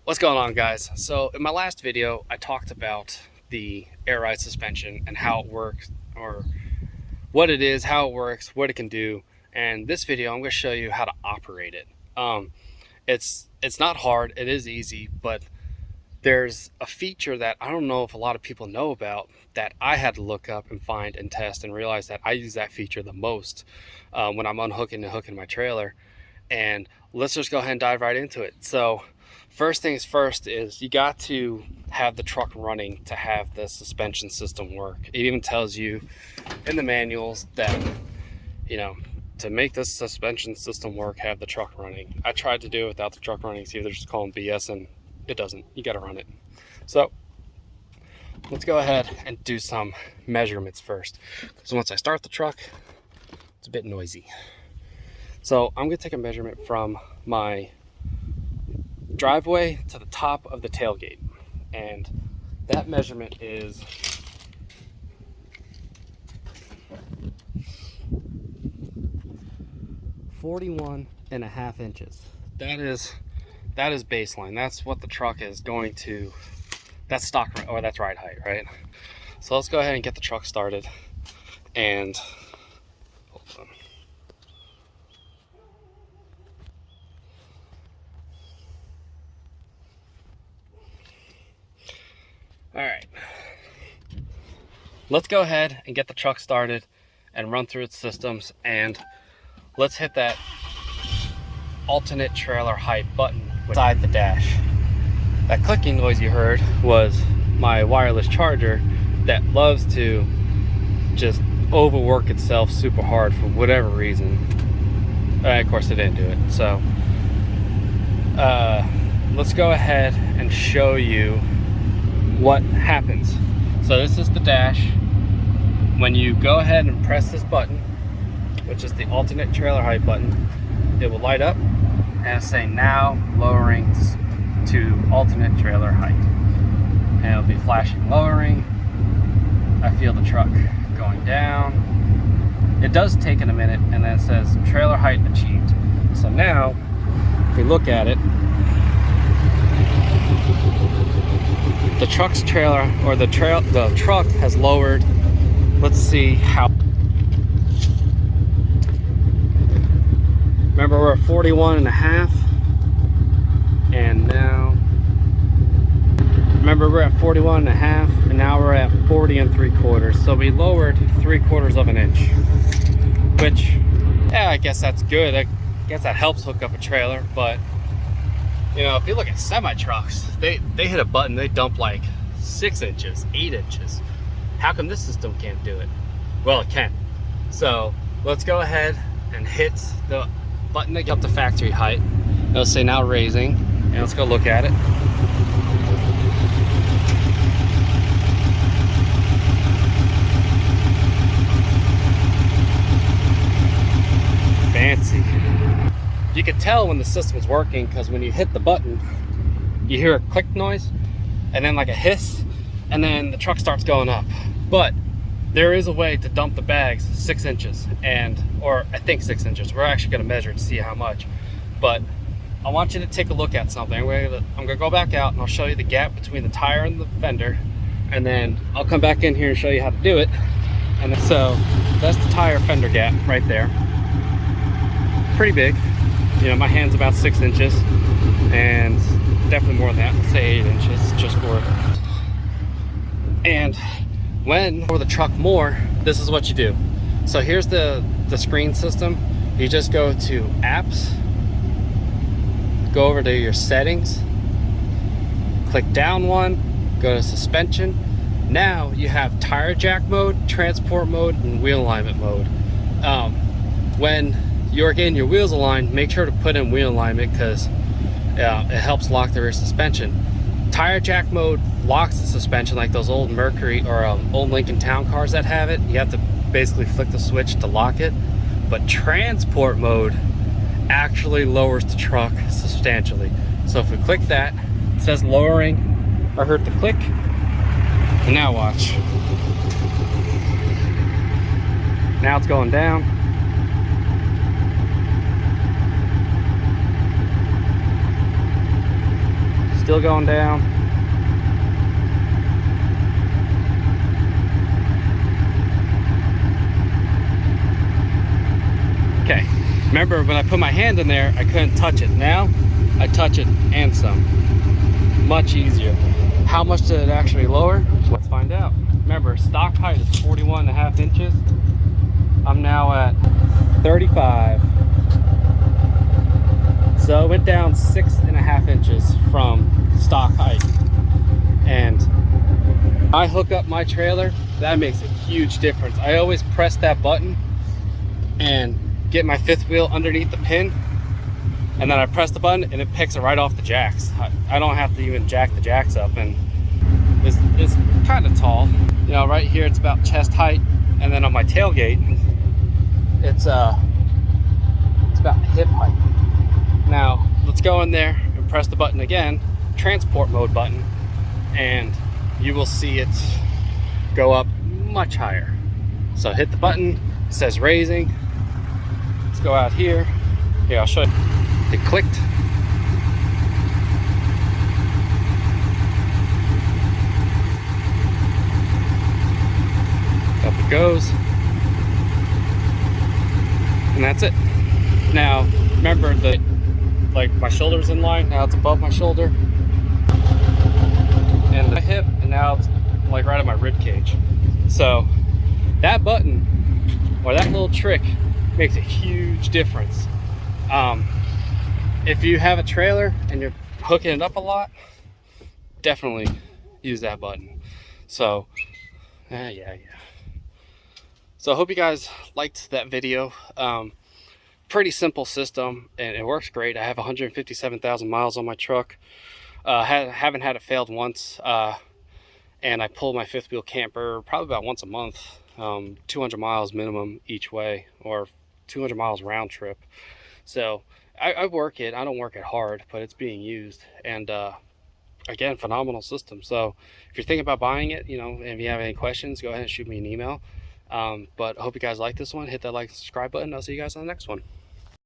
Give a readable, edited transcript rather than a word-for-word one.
What's going on, guys? So in my last video I talked about the air ride suspension and how it works, or what it is, how it works, what it can do. And this video I'm going to show you how to operate it. It's not hard, it is easy, but there's a feature that I don't know if a lot of people know about that I had to look up and find and test and realize that I use that feature the most when I'm unhooking and hooking my trailer. And let's just go ahead and dive right into it. So first things first is you got to have the truck running to have the suspension system work. It even tells you in the manuals that, to make this suspension system work, have the truck running. I tried to do it without the truck running, see if they're just calling BS, and it doesn't. You got to run it. So let's go ahead and do some measurements first, because once I start the truck, it's a bit noisy. So I'm going to take a measurement from my driveway to the top of the tailgate, and that measurement is 41.5 inches. That is baseline. That's what the truck is going to, that's stock, or that's ride height, right? So let's go ahead and get the truck started. And hold on. All right, let's go ahead and get the truck started and run through its systems, and let's hit that alternate trailer height button beside the dash. That clicking noise you heard was my wireless charger that loves to just overwork itself super hard for whatever reason. Of course it didn't do it. So let's go ahead and show you what happens. So this is the dash. When you go ahead and press this button, which is the alternate trailer height button, it will light up and it'll say now lowering to alternate trailer height, and it'll be flashing lowering. I feel the truck going down. It does take it a minute, and then it says trailer height achieved. So now if we look at it, the truck's trailer, or the truck has lowered. Let's see how. Remember, we're at 41.5, and now, remember, we're at 41.5, and now we're at 40 3/4. So we lowered 3/4 of an inch, which, yeah, I guess that's good. I guess that helps hook up a trailer. But if you look at semi trucks, they hit a button, they dump like 6 inches, 8 inches. How come this system can't do it? Well, it can. So let's go ahead and hit the button to get up to factory height. It'll say now raising, and let's go look at it. Fancy. You can tell when the system's working, because when you hit the button, you hear a click noise, and then like a hiss, and then the truck starts going up. But there is a way to dump the bags 6 inches, or I think 6 inches. We're actually going to measure to see how much. But I want you to take a look at something. I'm going to go back out and I'll show you the gap between the tire and the fender, and then I'll come back in here and show you how to do it. And then, so that's the tire fender gap right there. Pretty big. My hand's about 6 inches, and definitely more than that. Let's say 8 inches just for it. And for the truck more, this is what you do. So here's the screen system. You just go to apps, go over to your settings, click down one, go to suspension. Now you have tire jack mode, transport mode, and wheel alignment mode. When you're getting your wheels aligned, make sure to put in wheel alignment, because it helps lock the rear suspension. Tire jack mode locks the suspension, like those old Mercury or old Lincoln Town cars that have it. You have to basically flick the switch to lock it. But transport mode actually lowers the truck substantially. So if we click that, it says lowering. I heard the click, and now watch. Now it's going down. Still going down. Okay, remember when I put my hand in there, I couldn't touch it. Now, I touch it and some. Much easier. How much did it actually lower? Let's find out. Remember, stock height is 41.5 inches. I'm now at 35. So it went down 6.5 inches from stock height. And I hook up my trailer, that makes a huge difference. I always press that button and get my fifth wheel underneath the pin, and then I press the button and it picks it right off the jacks. I don't have to even jack the jacks up, and it's kind of tall. You know, right here it's about chest height, and then on my tailgate it's about hip height. Now let's go in there and press the button again, transport mode button, and you will see it go up much higher. So hit the button, it says raising. Let's go out here. Here, I'll show you. It clicked. Up it goes. And that's it. Now, remember that, like, my shoulder's in line, now it's above my shoulder. And my hip, and now it's like right at my rib cage. So that button, or that little trick, makes a huge difference. If you have a trailer and you're hooking it up a lot, definitely use that button. So yeah. So I hope you guys liked that video. Pretty simple system, and it works great. I have 157,000 miles on my truck. Haven't had it failed once, and I pull my fifth wheel camper probably about once a month, 200 miles minimum each way, or 200 miles round trip. So I work it. I don't work it hard, but it's being used, and again, phenomenal system. So if you're thinking about buying it, you know, and if you have any questions, go ahead and shoot me an email. But I hope you guys like this one. Hit that like and subscribe button. I'll see you guys on the next one.